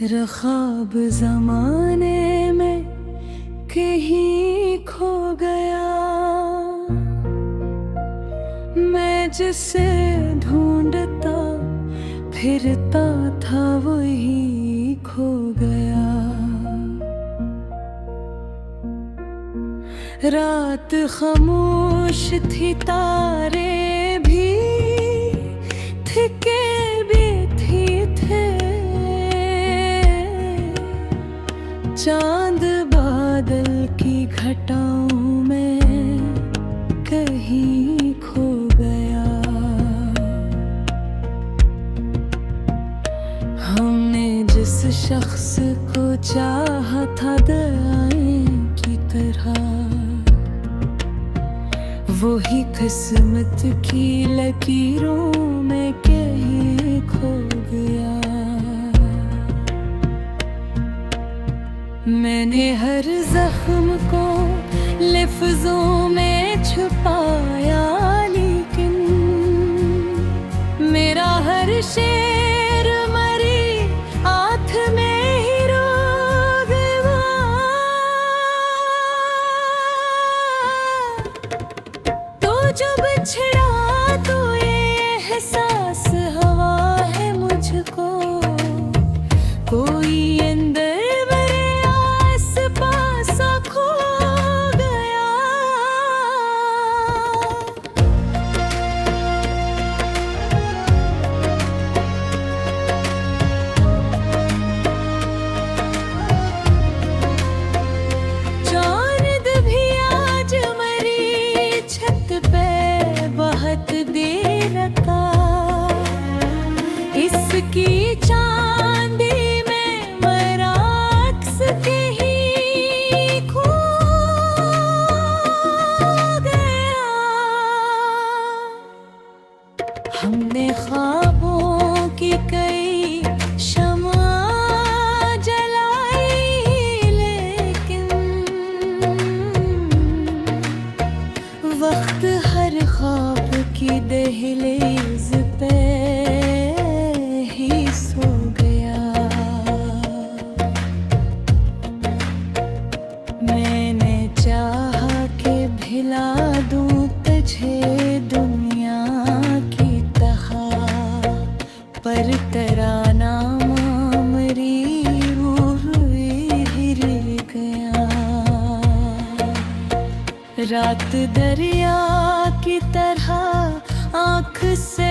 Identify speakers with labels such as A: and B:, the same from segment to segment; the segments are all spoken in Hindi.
A: रखाब जमाने में कहीं खो गया, मैं जिसे ढूंढता फिरता था वही खो गया। रात खामोश थी, तारे भी थिके भी थे, चांद बादल की घटाओं में कहीं खो गया। हमने जिस शख्स को चाहा था दयाएं की तरह, वही किस्मत की लकीरों में कहीं खो गया। मैंने हर जख्म को लफ्जों में छुपाया, लेकिन मेरा हर शेर मरी आँख में ही रो गया। तो जो बिछड़ा तो ये एहसास हवा है मुझको, कोई अंदर इसकी चांदी में मराक्स के ही खो गया। हमने ख्वाबों की कई शम्मा जलाई, लेकिन वक्त हर ख्वाब की दहलीज पे सो गया। मैंने चाहा कि भिला दूं तुझे दुनिया की तरह, पर तेरा नाम मेरी रूह हिर गया। रात दरिया की तरह आँख से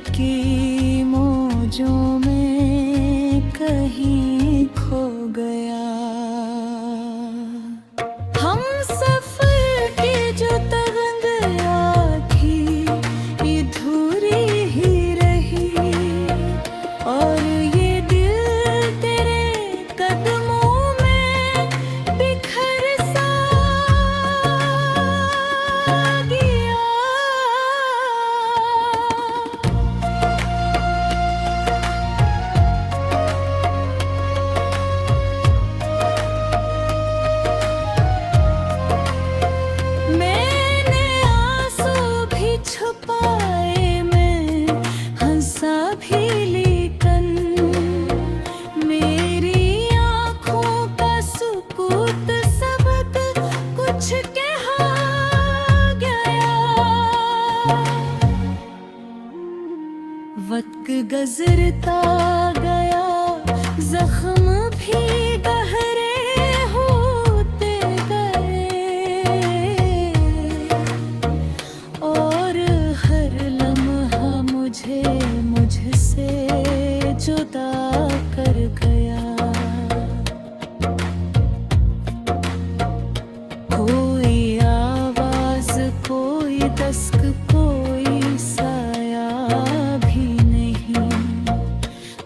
A: की मौजों में कहीं खो गया। हम सफर की जो तगंदिया थी ये अधूरी ही रही, और ये दिल तेरे कदमों में बिखर सा गया। छुपाए मैं हंसा भी, लेकिन मेरी आँखों का सुकूत सबक कुछ कहा गया। वक्त गुजरता गया, जख्म भी गहरे होते गए, और हर लम्हा मुझसे जुदा कर गया। कोई आवाज, कोई दस्तक, कोई साया भी नहीं,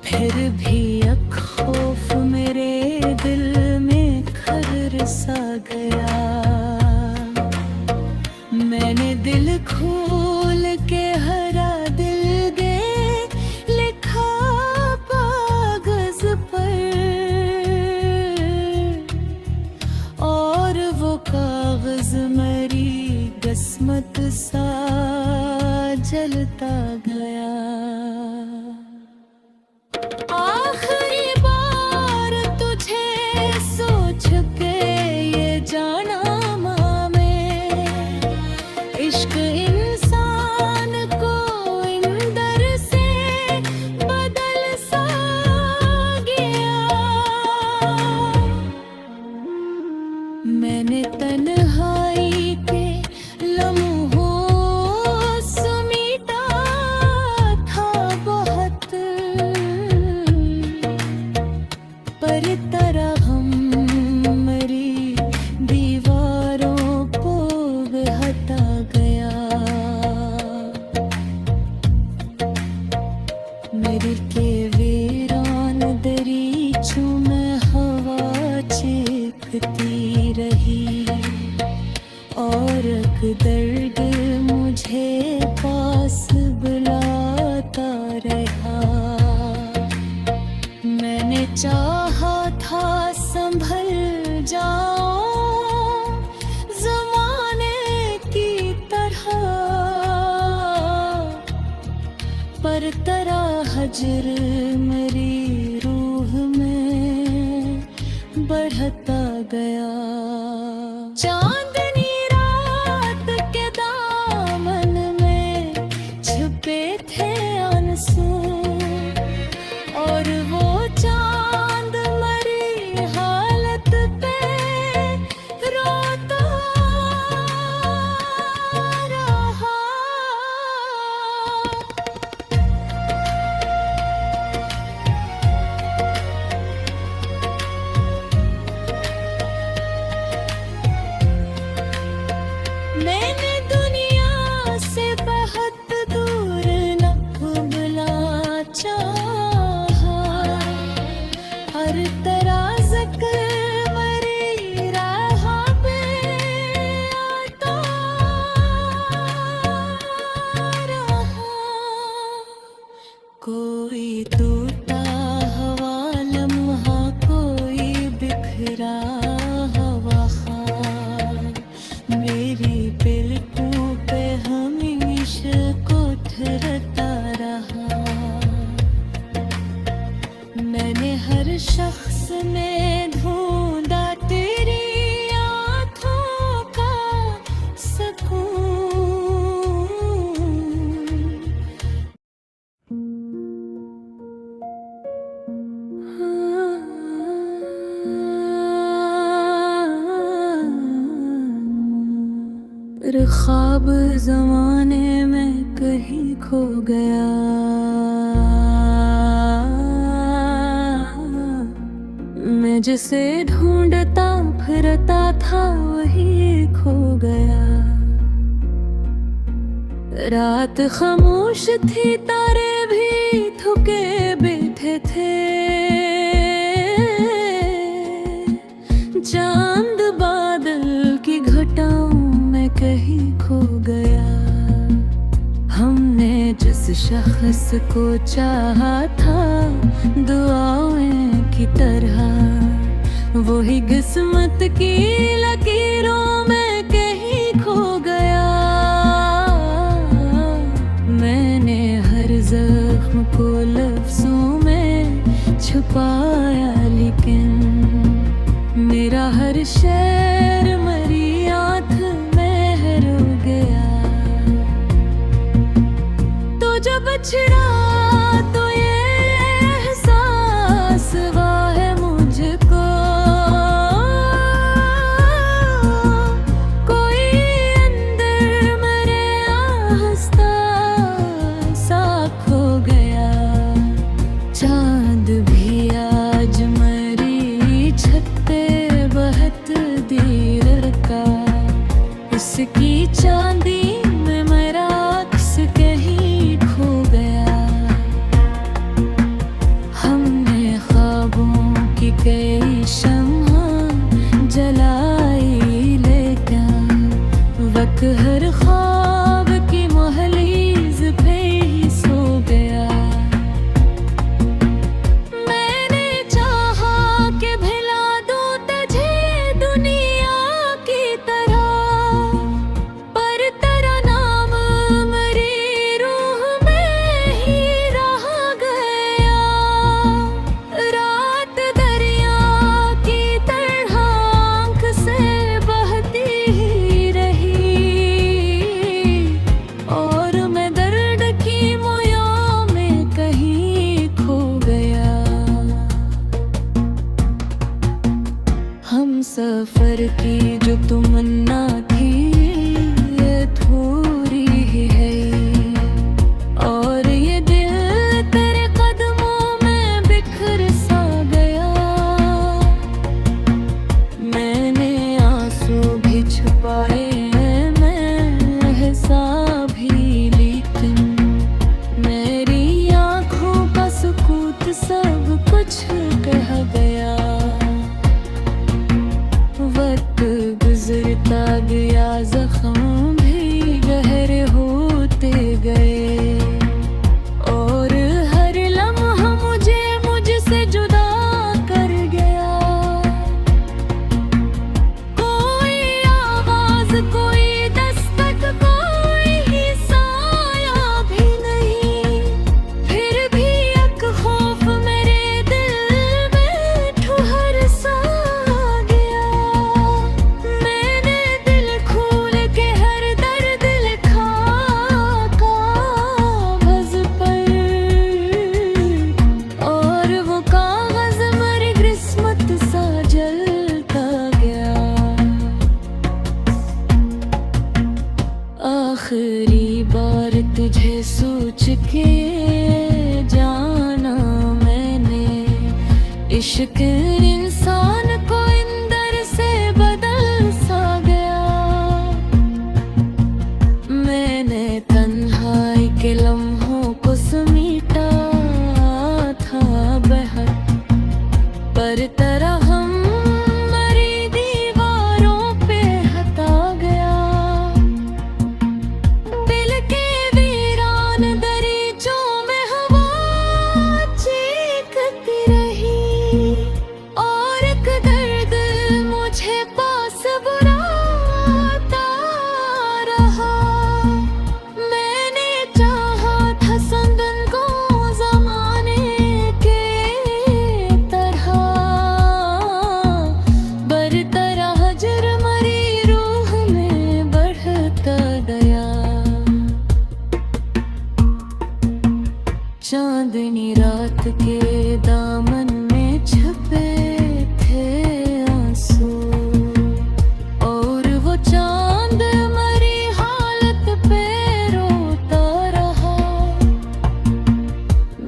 A: फिर भी एक खौफ मेरे बहता गया। आखिरी बार तुझे सोच के ये जाना मामे, इश्क इंसान को इंदर से बदल सा गया। मैंने तन्हाई के लम्हों समीटा था बहुत, पर तरह हम मरी दीवारों को बहता गया। मेरे के वीरान दरीचों में हवा चीखती रही, और एक दर्द मुझे पास बुलाता रहा। मैंने चाहा था संभल जाऊं ज़माने की तरह, पर तेरा हजर मेरी रूह में बढ़ता गया। चांदनी रात के दामन में छुपे थे आंसू, और वो चांद मरी हालत पे रोता रहा। मैंने दुनिया से बहुत दूर न घूमना चाहा, हर तरह ज़िक्र मरी राह पे आता रहा। कोई टूटा हवा लम्हा, कोई बिखरा हवा ख़ाक, मेरी पलकों पे हमेशा कोठरता रहा। मैंने हर शख्स में ढूंढा तेरी आँखों का सुकून। पर ख्वाब ज़माने में कहीं खो गया। मैं जिसे ढूंढता फिरता था वही खो गया। रात खामोश थी, तारे भी थके बैठे थे, चांद बादल की घटाओं में कहीं खो गया। हमने जिस शख्स को चाहा था दुआओं की तरह, वही किस्मत की लकीरों में कहीं खो गया। मैंने हर जख्म को लफ्ज़ों में छुपाया, लेकिन मेरा हर शेर मरी आँख में रो गया। तो जब छिड़ा तो ये एहसास हुआ है मुझको, कोई अंदर मेरे आहिस्ता सा खो गया। चांद भी आज मरी छत पे बहत देर का, उसकी चांदी में मेरा अक्स कहीं खो गया। मुश्किल इंसान को अंदर से बदल सा गया। मैंने तन्हाई के लम्हों को समेटा था बहर, पर तरह हम मरी दीवारों पे हटा गया। दिल के वीरान दरीचों में हवा चीखती रही, और एक दर्द मुझे पास बुलाता रहा। मैंने चाहा था संगन को ज़माने के तरह, बरतर हजर मरी रूह में बढ़ता गया। चांदनी रात के दामन में छपे थे आंसू, और वो चांद मरी हालत पे रोता रहा।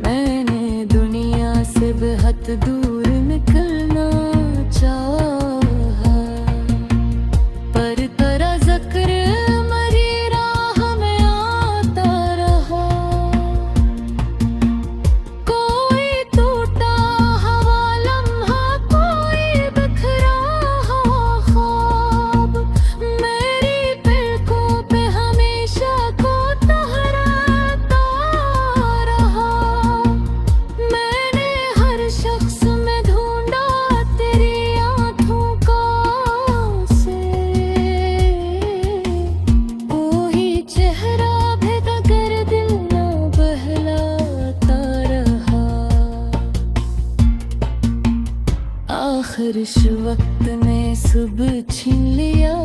A: मैंने दुनिया से बेहद दूर निकलना चाहा, पर तेरा ज़िक्र मरी राह में आता रहा। कोई टूटा हवा लम्हा, कोई बिखरा हुआ ख्वाब, मेरी पलकों पे हमेशा को तहराता रहा। मैंने हर शख्स में ढूंढा तेरी आँखों का से, वही चेहरा भेदा कर दिल ना बहलाता रहा। आखिर इस वक्त ने सुबह छीन लिया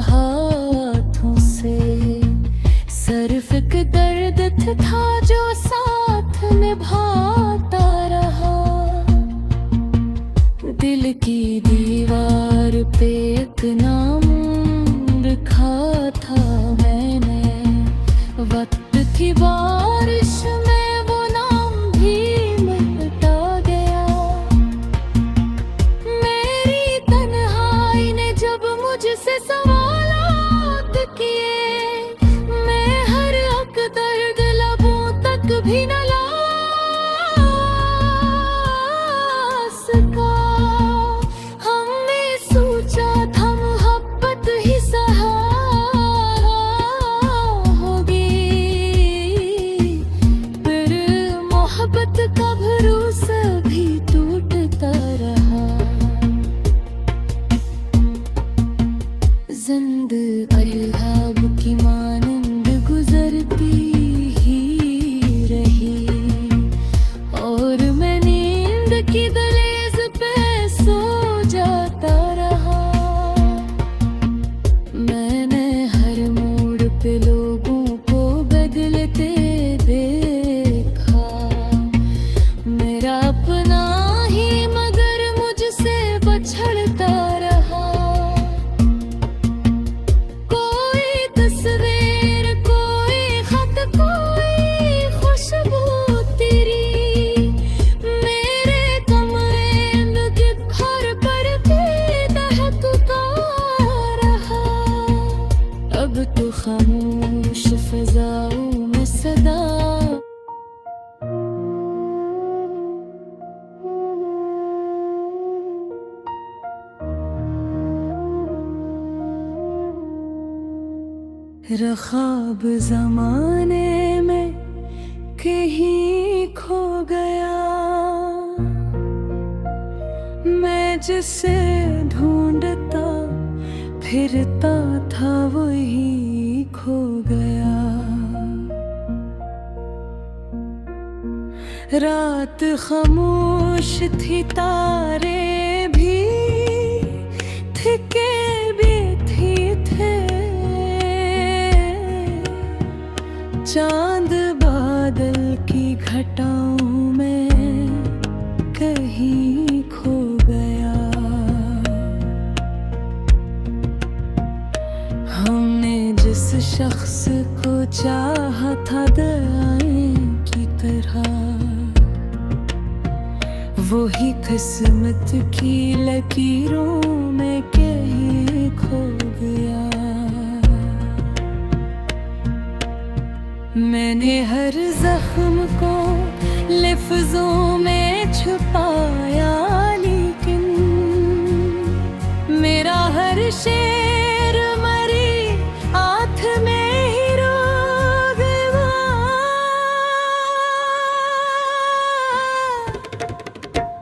A: हाथों से, सिर्फ एक दर्द था जो साथ निभाता रहा। दिल की दीवार पे एक नाम लिखा था मैंने, वक्त थी बारिश में वो नाम भी मिटा गया। मेरी तन्हाई ने जब मुझसे सवालात किए, मैं हर हक दर्द लबों तक भी न ला सका। हमने सोचा था मोहब्बत ही सहारा होगी, पर मोहब्बत का भरोसा भी टूटता रहा। जिंद अल्हाब की मानंद गुजरती ही रही, और मैं नींद की दहलीज पे सो जाता रहा। मैंने हर मोड़ पे लोगों को बदलते देखा, मेरा अपना ही मगर मुझसे बछड़ता रहा। कोई तस्वीर, कोई खत, कोई खुशबू तेरी, मेरे कमरे में घर पर भी दहकता रहा। अब तो खामोश फिजाओं में सदा रखाब ज़माने में कहीं खो गया। मैं जिसे ढूंढता फिरता था वही खो गया। रात खामोश थी, तारे भी थिके भी थे, चांद बादल की घटाओं में कहीं खो गया। हमने जिस शख्स को चाहा था दरिया की तरह, वो ही किस्मत की लकीरों में कहीं खो गया। मैंने हर जख्म को लफ्जों में छुपाया, लेकिन मेरा हर शेर मरी आँख में ही रो गया।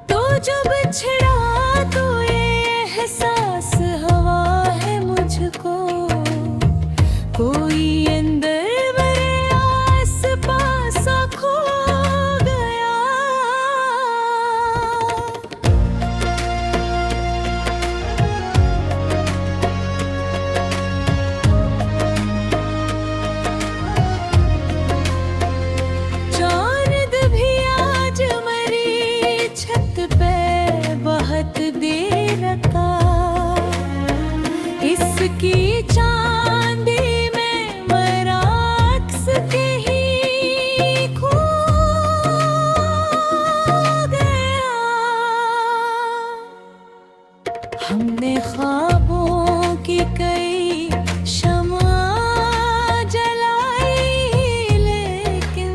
A: तो जब छिड़ा तो ये एहसास हवा है मुझको, कोई अंदर इसकी चांदी में मराक्स के ही खो गया। हमने ख्वाबों की कई शम्मा जलाई, लेकिन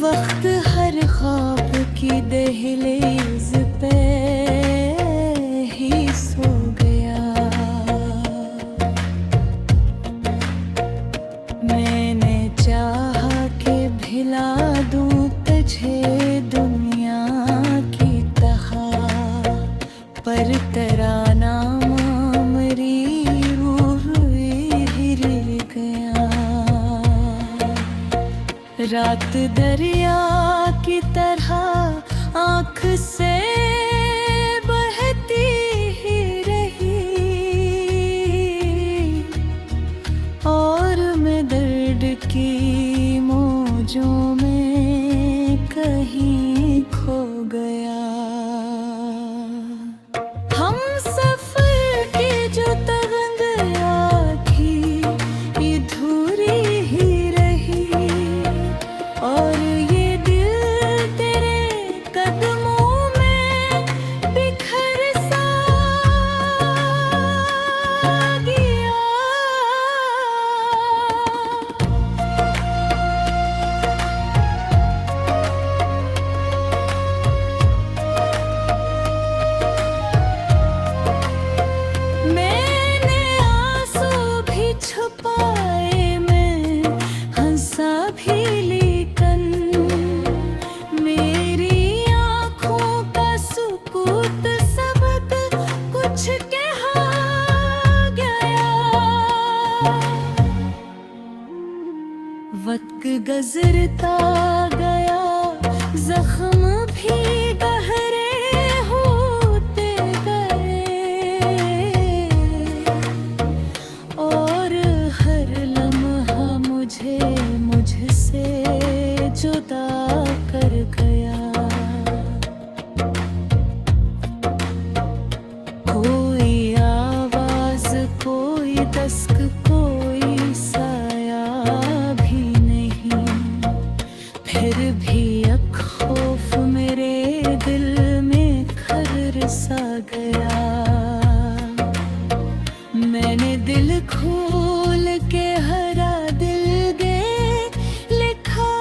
A: वक्त हर ख्वाब की दहलीज पे सो गया। मैंने चाहा कि भिला दूं तुझे दुनिया की तरह, पर तेरा नाम मेरी रूह हिर गया। रात दरिया की तरह आँख से की मौजों में कहीं खो गया। हम सफर की जो तगंदियाँ थी ये धूरी ही रही, और ये दिल तेरे कदमों में बिखर सा गया। छुपाए मैं हंसा भी, लेकिन मेरी आँखों का सुकूत सबक कुछ कहा गया। वक्त गुजरता गया, जख्म भी गहरे होते गए, और हर लम्हा मुझसे जुदा कर गया। कोई आवाज, कोई दस्तक, कोई साया भी नहीं, फिर भी एक खौफ मेरे दिल में घर सा गया। मैंने दिल खोल के हरा दिल गे लिखा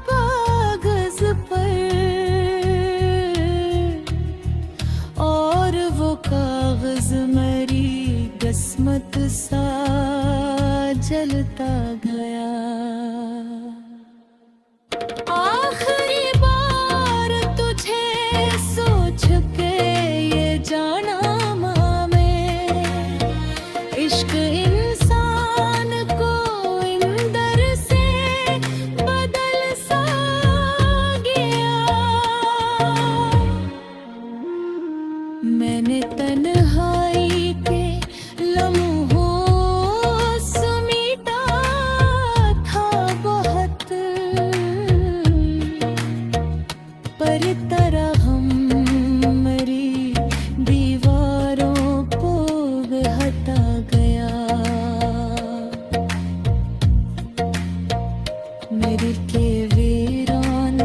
A: कागज पर, और वो कागज मेरी किस्मत सा जलता गया। आखिरी बार तुझे सोच के ये जाना इश्क इंसान को अंदर से बदल सा गया। मैंने तन्हाई के लम्हों समेटा था बहुत, पर तरह हम मेरी दीवारों को हटा गया। मेरे के वीरान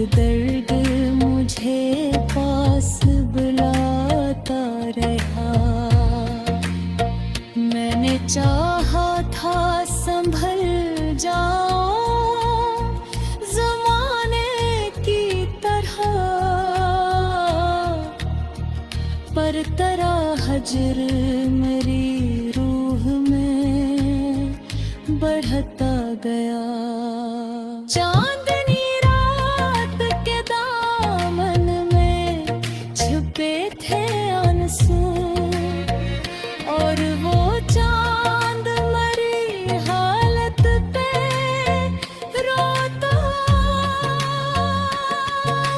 A: दर्द मुझे पास बुलाता रहा। मैंने चाहा था संभल जाऊं ज़माने की तरह, पर तेरा हजर मेरी रूह में बढ़ता गया। चांदनी रात के दामन में छुपे थे आंसू, और वो चांद मरी हालत पे रोता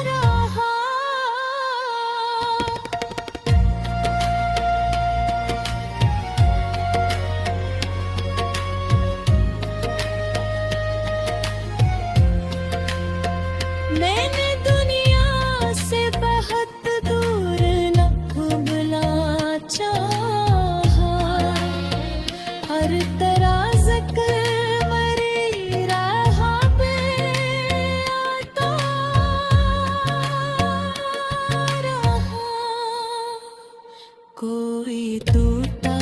A: रहा। मैंने दुनिया से बहुत दूर न घूमना चाहा, हर तरह ज़िक्र मेरी राह पे आता रहा। कोई टूटा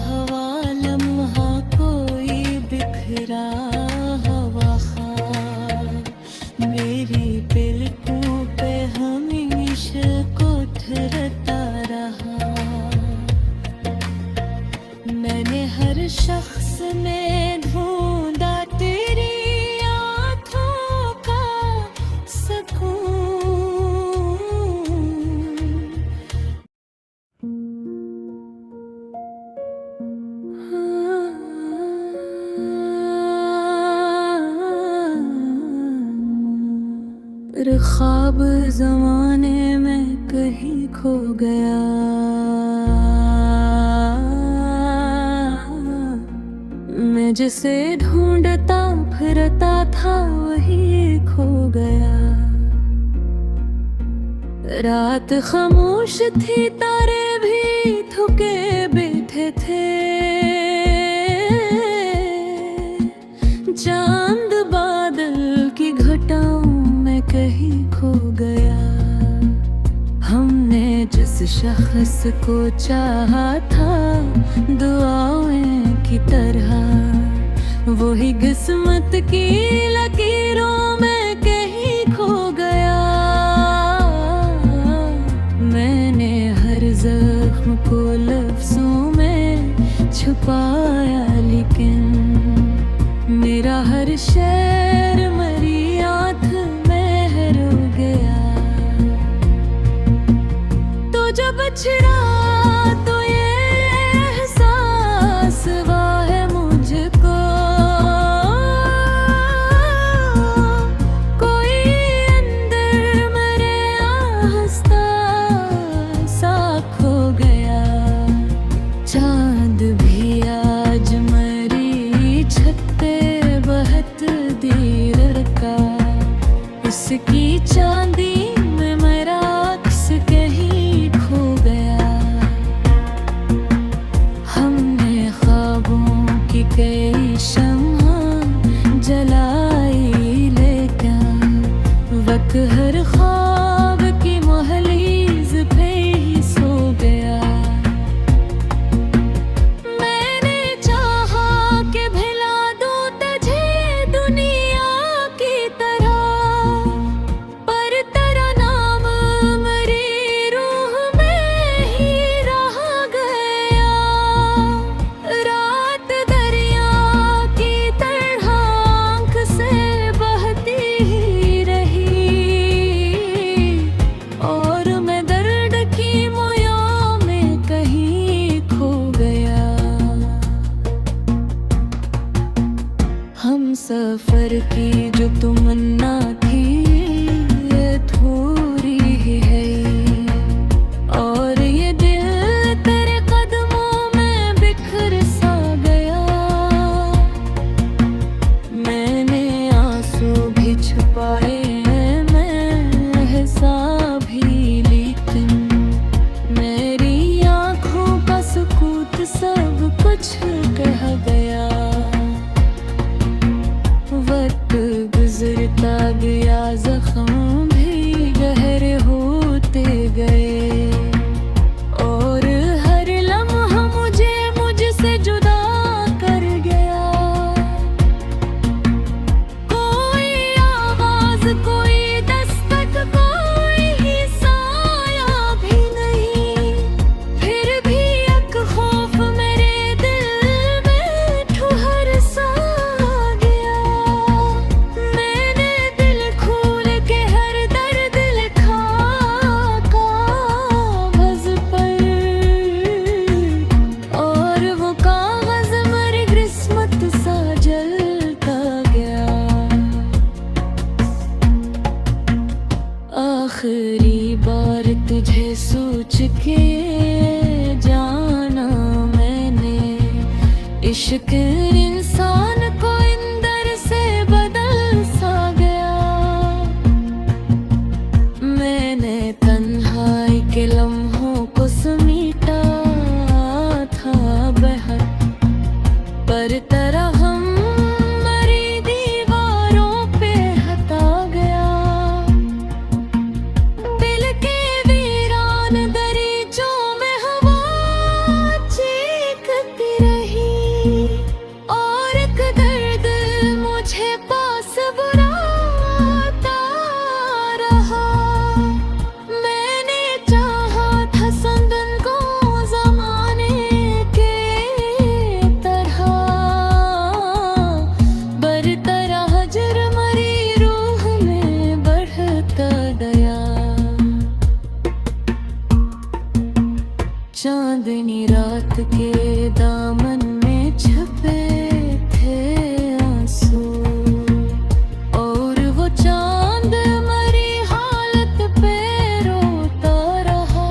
A: हुआ लम्हा, कोई बिखरा हुआ ख्वाब, मेरी पलकों पे हमेशा कोठरता रहा। मैंने हर शख्स में ढूंढा तेरी आँखों का सुकून। पर ख्वाब ज़माने में कहीं खो गया। मैं जिसे ढूंढता फिरता था वही खो गया। रात खामोश थी, तारे भी थके बैठे थे। चांद बादल की घटाओं में कहीं खो गया। हमने जिस शख्स को चाहा था दुआओं की तरह, वही किस्मत की लकीरों में कहीं खो गया। मैंने हर जख्म को लफ्जों में छुपाया, लेकिन मेरा हर शेर मेरी आँख में रो गया। तो जब छिड़ा तो ये एहसास हुआ है मुझको, कोई अंदर मेरे आहिस्ता सा खो गया। चांद भी आज मेरी छत पे बहुत देर का, उसकी चांदी में मेरा अक्स कहीं खो गया। जाना मैंने इश्क इंसान को अंदर से बदल सा गया। मैंने तन्हाई के लम्हों को समेटा था बेहद, पर तरह हम मरी दीवारों पे हटा गया। दिल के वीरान दरीचों में हवा चीखती रही, और एक दर्द मुझे पास बुलाता रहा। मैंने चाहा था संदन को ज़माने के तरह, बरतर हजर मरी रूह में बढ़ता गया। चांदनी रात के दामन में छपे थे आंसू, और वो चांद मरी हालत पे रोता रहा।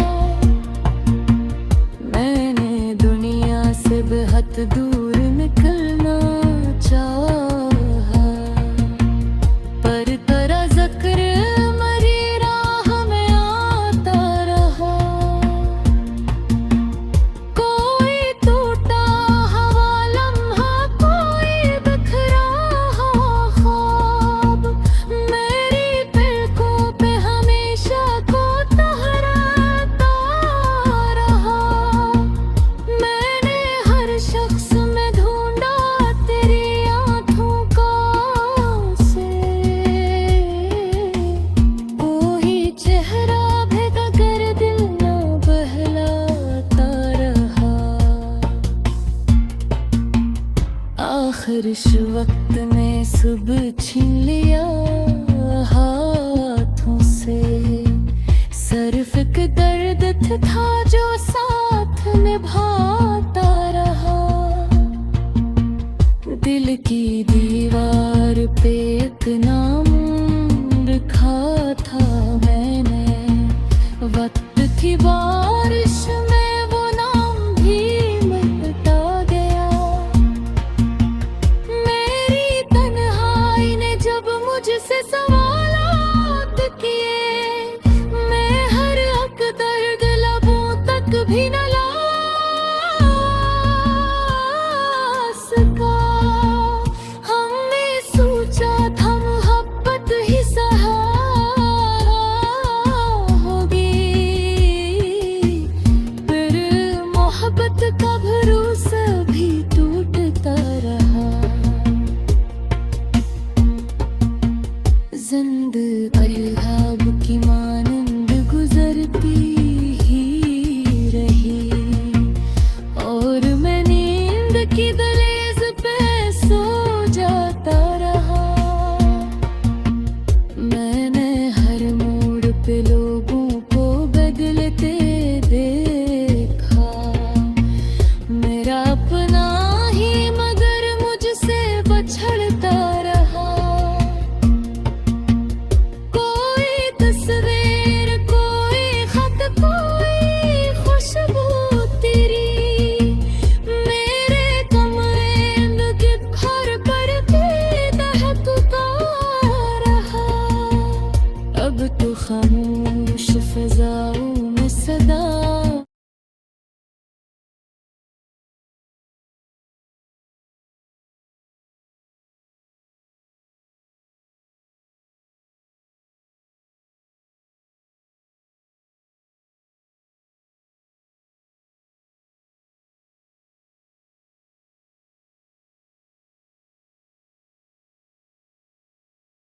A: मैंने दुनिया से बेहद दूर निकलना चाहा, पर तेरा ज़िक्र मरी राह में आता रहा। कोई टूटा हवा लम्हा, कोई बिखरा हुआ ख्वाब, मेरी पलकों पे हमेशा को तहराता रहा। मैंने हर शख्स में ढूंढा तेरी आँखों का से, वही चेहरा भिगा कर दिल न बहलाता रहा। आखिर इस वक्त में सुबह छीन लिया हाथों से, सिर्फ एक दर्द था जो साथ निभाता रहा। दिल की दीवार पे एक नाम लिखा था मैंने, वक्त थी बारिश में वो नाम भी मिटता गया। मेरी तन्हाई ने जब मुझसे सवालात किए, मैं हर हक दर्द लबों तक भी न